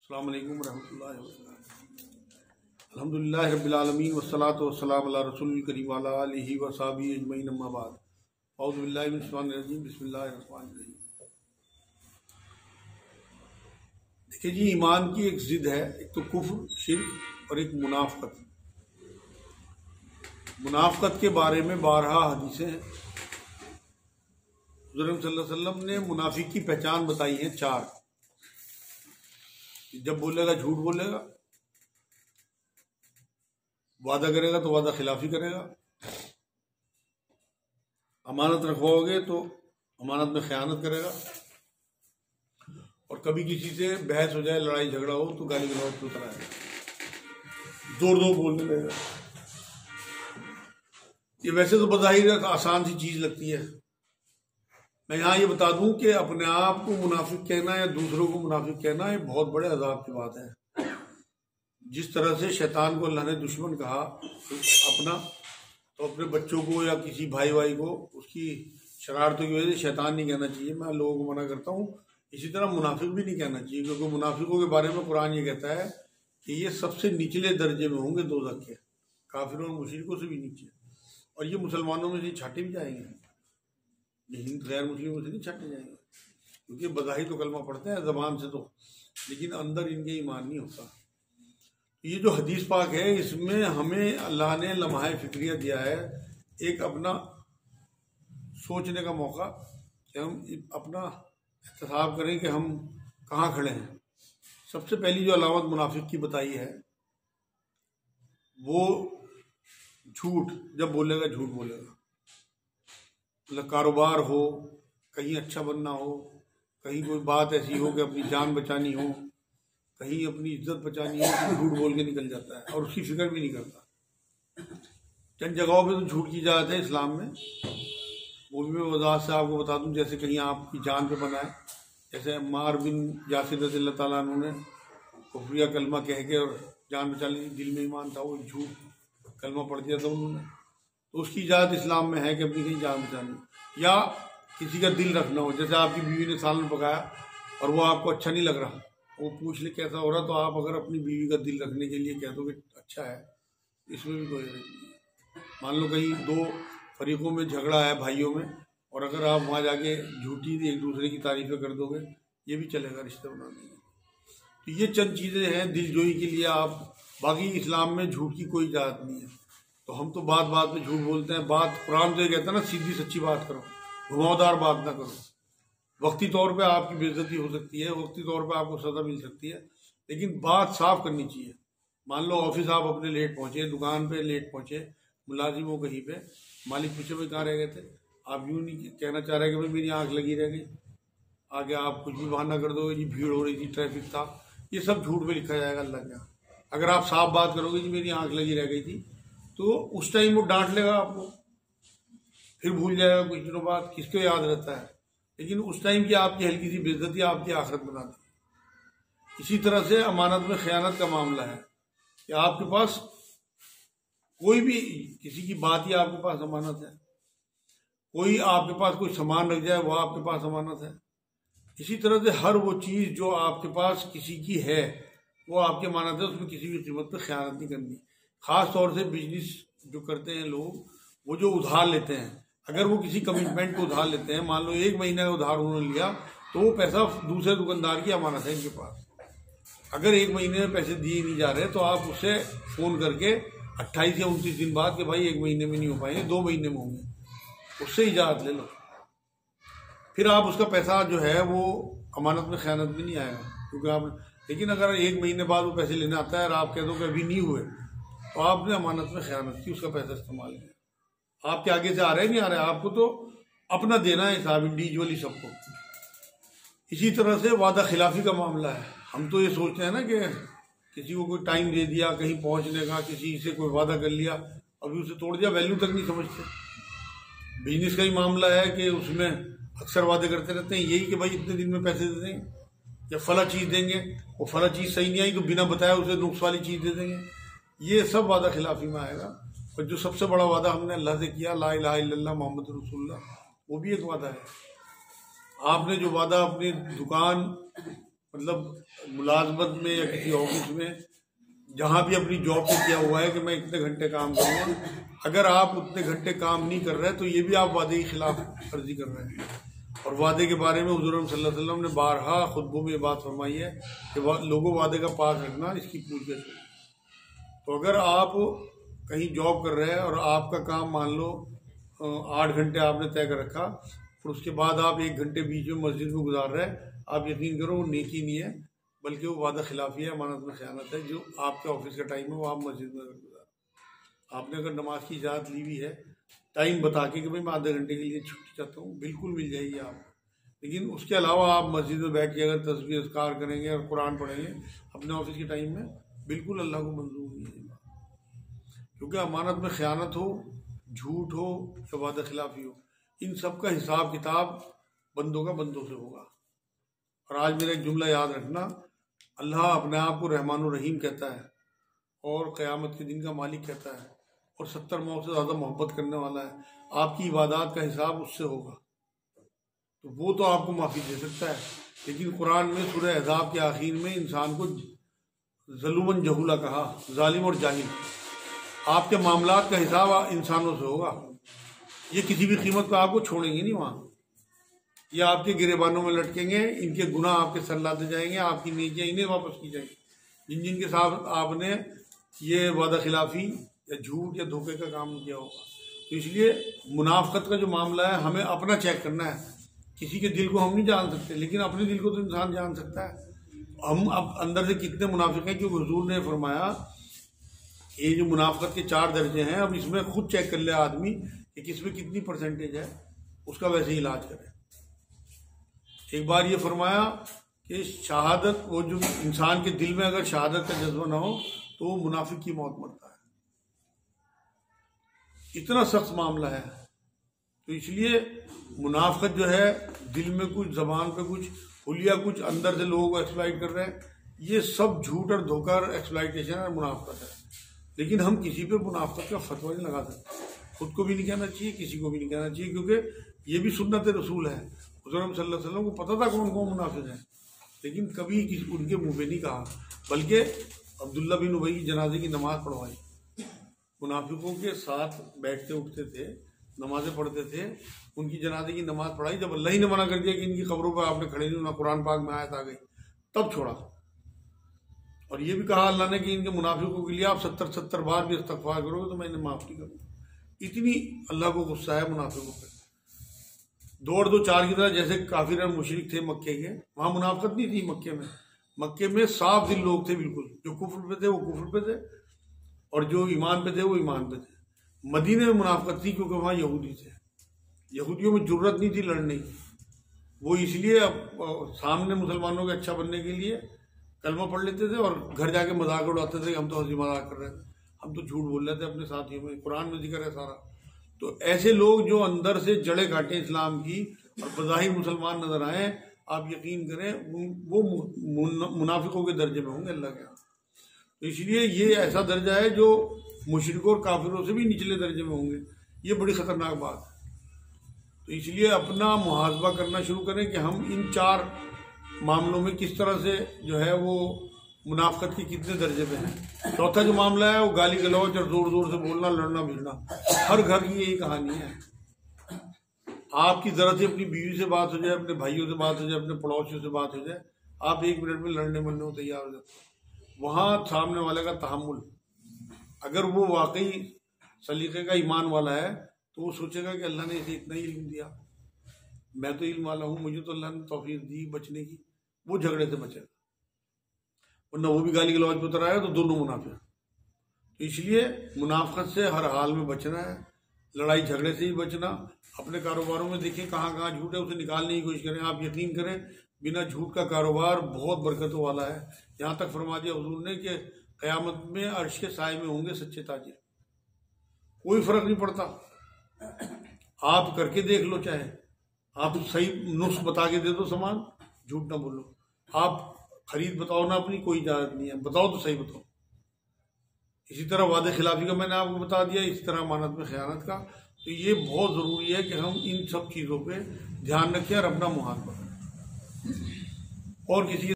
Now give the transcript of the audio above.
अस्सलामु अलैकुम रहमतुल्लाहि व बरकातुहू। अल्हम्दुलिल्लाहि रब्बिल आलमीन वस्सलातु वस्सलामु अला रसूलिल करीम व अला आलिहि व सहबिहि अजमईन, अम्मा बाद। औज़ु बिल्लाहि मिनश शैतानिर रजीम, बिस्मिल्लाहिर रहमानिर रहीम। देखिए जी, ईमान की एक जिद है, एक तो कुफ्र, शिर्क और एक मुनाफकत। मुनाफकत के बारे में 12 हदीसें हैं। हुज़ूर सल्लल्लाहु अलैहि वसल्लम ने मुनाफिक की पहचान बताई है 4। जब बोलेगा झूठ बोलेगा, वादा करेगा तो वादा खिलाफी करेगा, अमानत रखवाओगे तो अमानत में खयानत करेगा, और कभी किसी से बहस हो जाए, लड़ाई झगड़ा हो तो गाली गलौज पे उतर आएगा, जोर जोर बोलने लगेगा। ये वैसे तो बज़ाहिर आसान सी चीज लगती है। मैं यहाँ ये बता दूं कि अपने आप को मुनाफिक कहना या दूसरों को मुनाफिक कहना ये बहुत बड़े अजाब की बात है। जिस तरह से शैतान को अल्लाह ने दुश्मन कहा अपना, तो अपने बच्चों को या किसी भाई को उसकी शरारतों की वजह से शैतान नहीं कहना चाहिए। मैं लोगों को मना करता हूँ। इसी तरह मुनाफिक भी नहीं कहना चाहिए, क्योंकि मुनाफिकों के बारे में कुरान ये कहता है कि ये सबसे निचले दर्जे में होंगे दोज़ख के, काफिरों और मुशरिकों से भी नीचे। और ये मुसलमानों में से छाटे भी जाएंगे, लेकिन गैर मुस्लिमों से नहीं छाटे जाएंगे, क्योंकि बज़ाहिर तो कलमा पढ़ते हैं जबान से तो, लेकिन अंदर इनके ईमान नहीं होता। ये जो हदीस पाक है, इसमें हमें अल्लाह ने लम्हा फिक्रिया दिया है, एक अपना सोचने का मौका कि हम अपना एहतसाब करें कि हम कहाँ खड़े हैं। सबसे पहली जो अलामत मुनाफिक की बताई है वो झूठ। जब बोलेगा झूठ बोलेगा, मतलब कारोबार हो, कहीं अच्छा बनना हो, कहीं कोई बात ऐसी हो कि अपनी जान बचानी हो, कहीं अपनी इज्जत बचानी हो, तो झूठ बोल के निकल जाता है और उसकी फिक्र भी नहीं करता। चंद जगहों पे तो झूठ की इजाज़त है इस्लाम में, वो भी मैं वज़ाहत से आपको बता दूं। जैसे कहीं आपकी जान पे बना है, जैसे अम्मार बिन यासिर रज़ियल्लाहु ताला अन्हु ने कुफ्रिया कलमा कह के और जान बचा ली, दिल में ईमान था, वो झूठ कलमा पढ़ दिया था उन्होंने, तो उसकी इजाज़त इस्लाम में है कि अपनी कहीं जान बचानी। या किसी का दिल रखना हो, जैसे आपकी बीवी ने सालन पकाया और वो आपको अच्छा नहीं लग रहा, वो पूछ ले कैसा हो रहा, तो आप अगर अपनी बीवी का दिल रखने के लिए कह दो कि अच्छा है, इसमें भी कोई नहीं है। मान लो कहीं 2 फरीकों में झगड़ा है भाइयों में, और अगर आप वहाँ जाके झूठी एक दूसरे की तारीफें कर दोगे, ये भी चलेगा रिश्ते बनाने में। तो ये चंद चीज़ें हैं दिलजोई के लिए आप, बाकी इस्लाम में झूठ की कोई इजाज़त नहीं है। तो हम तो बात बात में झूठ बोलते हैं। बात कुरान तो ये कहता है ना, सीधी सच्ची बात करो, घुमावदार बात ना करो। वक्ती तौर पे आपकी बेइज्जती हो सकती है, वक्ती तौर पे आपको सज़ा मिल सकती है, लेकिन बात साफ करनी चाहिए। मान लो ऑफिस आप अपने लेट पहुंचे, दुकान पे लेट पहुंचे, मुलाजिम हो कहीं पे, मालिक पूछे भाई कहाँ रह गए थे, आप यूँ नहीं कहना चाह रहे कि भाई मेरी आँख लगी रह गई, आगे आप कुछ भी बहाना कर दोगे जी भीड़ हो रही थी, ट्रैफिक था, ये सब झूठ में लिखा जाएगा अल्लाह के यहाँ। अगर आप साफ बात करोगे जी मेरी आँख लगी रह गई थी, तो उस टाइम वो डांट लेगा आपको, फिर भूल जाएगा कुछ दिनों बाद, किसको याद रहता है। लेकिन उस टाइम की आपकी हल्की सी बेइज्जती आपकी आखिरत बनाती है। इसी तरह से अमानत में खयानत का मामला है कि आपके पास कोई भी किसी की बात ही आपके पास अमानत है, कोई आपके पास कोई सामान रख जाए वो आपके पास अमानत है। इसी तरह से हर वो चीज़ जो आपके पास किसी की है वो आपकी अमानत है, उसमें किसी भी कीमत पर खयानत नहीं करनी। खास तौर से बिजनेस जो करते हैं लोग, वो जो उधार लेते हैं, अगर वो किसी कमिटमेंट को उधार लेते हैं, मान लो 1 महीने का उधार उन्होंने लिया, तो वो पैसा दूसरे दुकानदार की अमानत है इनके पास। अगर 1 महीने में पैसे दिए नहीं जा रहे, तो आप उससे फ़ोन करके 28 या 29 दिन बाद कि भाई 1 महीने में नहीं हो पाएंगे, 2 महीने में होंगे, उससे इजाज़त ले लो। फिर आप उसका पैसा जो है वो अमानत में खयानत भी नहीं आएगा, क्योंकि आप, लेकिन अगर 1 महीने बाद वो पैसे लेने आता है और आप कह दो कि अभी नहीं हुए, तो आपने अमानत में खयानत की, उसका पैसा इस्तेमाल किया। आपके आगे से आ रहे नहीं आ रहे, आपको तो अपना देना है हिसाब इंडिविजुअली सबको। इसी तरह से वादा खिलाफी का मामला है। हम तो ये सोचते हैं ना कि किसी को कोई टाइम दे दिया कहीं पहुंचने का, किसी से कोई वादा कर लिया, अभी उसे तोड़ दिया, वैल्यू तक नहीं समझते। बिजनेस का ही मामला है कि उसमें अक्सर वादे करते रहते हैं यही कि भाई इतने दिन में पैसे दे देंगे या फला चीज़ देंगे, वो फला चीज़ सही नहीं आई तो बिना बताया उसे नुक्स वाली चीज़ दे देंगे। ये सब वादा खिलाफी में आएगा। और जो सबसे बड़ा वादा हमने अल्लाह से किया, ला इलाहा इल्लल्लाह मोहम्मद रसूलुल्लाह, वो भी एक वादा है। आपने जो वादा अपनी दुकान मतलब मुलाजमत में या किसी ऑफिस में जहाँ भी अपनी जॉब पे किया हुआ है कि मैं इतने घंटे काम करूँगा, अगर आप उतने घंटे काम नहीं कर रहे तो ये भी आप वादे के खिलाफ वर्जी कर रहे हैं। और वादे के बारे में हुज़ूर सल्लल्लाहु अलैहि वसल्लम ने बारहा खुतबों में ये बात फरमाई है कि लोगों वादे का पास रखना, इसकी पूछताछ हो। तो अगर आप कहीं जॉब कर रहे हैं और आपका काम मान लो 8 घंटे आपने तय कर रखा और उसके बाद आप 1 घंटे बीच में मस्जिद में गुजार रहे हैं, आप यकीन करो वो नेकी नहीं है बल्कि वो वादा खिलाफी है, अमानत में ख़यानत है। जो आपके ऑफिस का टाइम है वो आप मस्जिद में गुजार, आपने अगर नमाज की इजाज़त ली हुई है टाइम बता के कि भाई मैं आधे घंटे के लिए छुट्टी चाहता हूँ, बिल्कुल मिल जाएगी आपको। लेकिन उसके अलावा आप मस्जिद में बैठ के अगर तस्बीह अज़कार करेंगे और कुरान पढ़ेंगे अपने ऑफिस के टाइम में, बिल्कुल अल्लाह को मंजूर नहीं है। क्योंकि अमानत में ख़यानत हो, झूठ हो या वादा खिलाफी हो, इन सब का हिसाब किताब बंदों का बंदों से होगा। और आज मेरा एक जुमला याद रखना, अल्लाह अपने आप को रहमान और रहीम कहता है और क़यामत के दिन का मालिक कहता है और 70 मौत से ज़्यादा मोहब्बत करने वाला है। आपकी इबादत का हिसाब उससे होगा, तो वो तो आपको माफ़ी दे सकता है। लेकिन कुरान में सूरह अहज़ाब के आखिर में इंसान को ज़लूमन जहूला कहा, जालिम और जाहिल। आपके मामलात का हिसाब इंसानों से होगा, ये किसी भी कीमत पर आपको छोड़ेंगे नहीं वहाँ, ये आपके गिरेबानों में लटकेंगे, इनके गुनाह आपके सर लाते जाएंगे, आपकी नेकियां इन्हें वापस की जाएंगी जिन जिनके साथ आपने ये वादा खिलाफी या झूठ या धोखे का काम किया होगा। तो इसलिए मुनाफकत का जो मामला है हमें अपना चेक करना है। किसी के दिल को हम नहीं जान सकते, लेकिन अपने दिल को तो इंसान जान सकता है हम अब अंदर से कितने मुनाफिक हैं। क्योंकि हुजूर ने फरमाया ये जो मुनाफकत के 4 दर्जे हैं, अब इसमें खुद चेक कर ले आदमी कि किसमें कितनी परसेंटेज है, उसका वैसे ही इलाज करे। एक बार ये फरमाया कि शहादत, वो जो इंसान के दिल में अगर शहादत का जज्बा ना हो तो वो मुनाफिक की मौत मरता है। इतना सख्त मामला है। तो इसलिए मुनाफिकत जो है दिल में कुछ, जबान पे कुछ, हुलिया कुछ, अंदर से लोगों को एक्सप्लॉइट कर रहे हैं, ये सब झूठ और धोखा और एक्सप्लॉइटेशन और मुनाफिकत है। लेकिन हम किसी पे मुनाफिकत का फतवा नहीं लगा सकते, खुद को भी नहीं कहना चाहिए, किसी को भी नहीं कहना चाहिए, क्योंकि ये भी सुन्नत रसूल है। हुज़ूर सल्लल्लाहु अलैहि वसल्लम को पता था कौन कौन मुनाफिक है, लेकिन कभी उनके मुंह पे नहीं कहा, बल्कि अब्दुल्ला बिन उबई की जनाजे की नमाज पढ़वाई। मुनाफिकों के साथ बैठते उठते थे, नमाजें पढ़ते थे, उनकी जनाजे की नमाज पढ़ाई। जब अल्लाह ही ने मना कर दिया कि इनकी खबरों पर आपने खड़े नहीं होना, कुरान पाक में आयत आ गई, तब छोड़ा। और ये भी कहा अल्लाह ने कि इनके मुनाफिकों के लिए आप 70 बार भी इस्तग़फ़ार करोगे तो मैं इन्हें माफ़ नहीं करूँगा। इतनी अल्लाह को गुस्सा है मुनाफिकों पर। 2 और 2 4 की तरह जैसे काफिर और मुशरिक थे मक्के के, वहाँ मुनाफिकत नहीं थी मक्के में। मक्के में साफ दिल लोग थे बिल्कुल, जो कुफ्र पे थे वो कुफ्र पे थे और जो ईमान पे थे वो ईमान पे थे। मदीने में मुनाफिकत थी क्योंकि वहाँ यहूदी थे, यहूदियों में जुर्रत नहीं थी लड़ने की। वो इसलिए सामने मुसलमानों के अच्छा बनने के लिए कलमा पढ़ लेते थे और घर जाके मजाक उड़ाते थे, हम तो हंसी मजाक कर रहे थे, हम तो झूठ बोल रहे थे अपने साथियों में, कुरान में जिक्र है सारा। तो ऐसे लोग जो अंदर से जड़ें काटें इस्लाम की और बज़ाहिर मुसलमान नजर आए, आप यकीन करें वो मुनाफिकों के दर्जे में होंगे अल्लाह के यहाँ। तो इसलिए ये ऐसा दर्जा है जो मुशरिकों और काफिरों से भी निचले दर्जे में होंगे। ये बड़ी खतरनाक बात है। तो इसलिए अपना मुहासबा करना शुरू करें कि हम इन 4 मामलों में किस तरह से जो है वो मुनाफिकत के कितने दर्जे पे हैं। चौथा जो मामला है वो गाली गलौज और जोर जोर से बोलना, लड़ना भिड़ना। हर घर की यही कहानी है। आपकी जरा से अपनी बीवी से बात हो जाए, अपने भाइयों से बात हो जाए, अपने पड़ोसियों से बात हो जाए, आप 1 मिनट में लड़ने मरने को तैयार हो जाते। वहाँ सामने वाले का तहम्मुल, अगर वो वाकई सलीके का ईमान वाला है तो वो सोचेगा कि अल्लाह ने इसे इतना ही इल्म दिया, मैं तो इल्म वाला हूँ, मुझे तो अल्लाह ने तौफीक दी बचने की, वो झगड़े से बचेगा। वरना वो भी गाली गलौज पे उतर आया तो दोनों मुनाफिक। तो इसलिए मुनाफिकत से हर हाल में बचना है, लड़ाई झगड़े से ही बचना। अपने कारोबारों में देखिए कहाँ कहाँ झूठ है, उसे निकालने की कोशिश करें। आप यकीन करें बिना झूठ का कारोबार बहुत बरकतों वाला है। यहाँ तक फरमा दिया हुजूर ने कि क़यामत में अर्श के साए में होंगे सच्चे ताजिर, कोई फर्क नहीं पड़ता। आप करके देख लो, चाहे आप सही नुस्ख बता के दे दो सामान, झूठ ना बोलो। आप खरीद बताओ ना अपनी, कोई इजाजत नहीं है, बताओ तो सही बताओ। इसी तरह वादे खिलाफी का मैंने आपको बता दिया, इसी तरह अमानत में खयानत का। तो ये बहुत ज़रूरी है कि हम इन सब चीज़ों पे ध्यान रखें और अपना मुहासबा करें और किसी